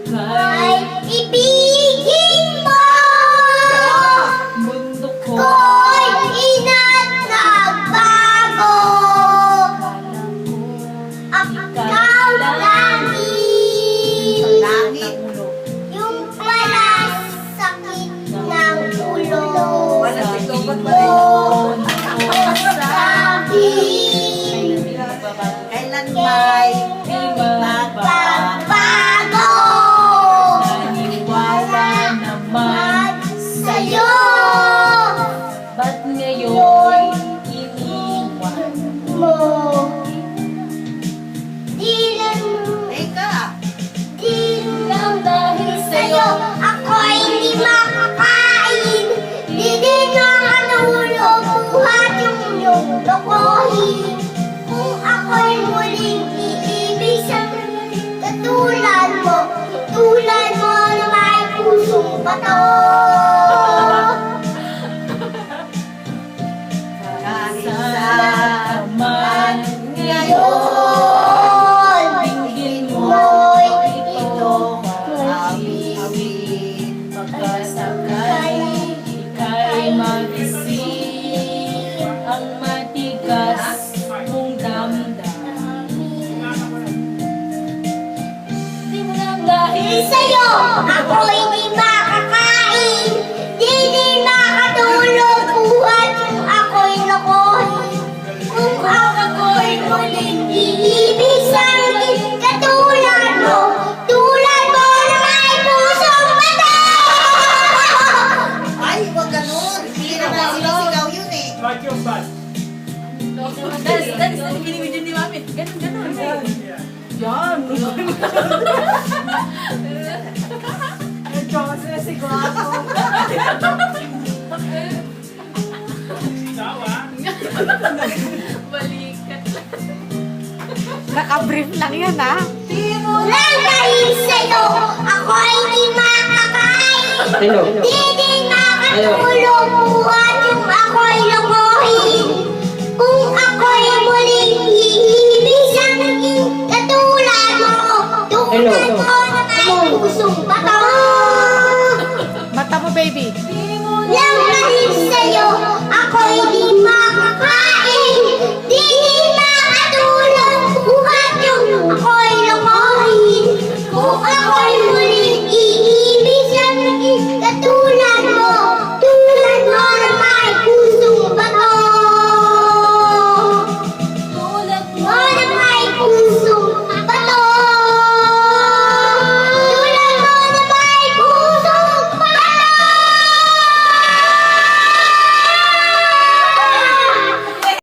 Ay ibigin mo. Mundo ko Ko'y inatagbago. Ikaw langit. Yung palasakit ng ulo. Kailan may Magbabago. Naniwala naman Sa'yo. ba't ngayon iniwan Mo. Di lang Teka, Di lang dahil sa'yo ako'y hindi makakain. Di din nakatulog buhat yung iyong lokohin. Kung ako'y muling iibig sa katulad mo na may pusong bato. kahit sa saan man Ngayon, Binggin mo'y ito awit pagkasakay ika'y mag-isip ang matigas mong damdamin. Di mo lang dahil sa'yo ako'y di makakain. Di din makatulog buhat kung ako'y lokohin. Kung ako'y muling iibig sa'kin tulad mo na may pusong mata. Ay, huwag ganun. Hindi naman sinisigaw yun eh. Like your butt. That's binibidyo ni Mami. Ganun. Yan. Sawa. Balikat lang. Naka-brief lang yan, ha? Lang dahil sa'yo ako'y di makakain. Di din makatulog buhat yung ako'y lokohin. Kung ako'y muling iibig sa'kin katulad mo na may pusong bato. Mata mo, baby. Lang dahil sa'yo ako'y di makakain.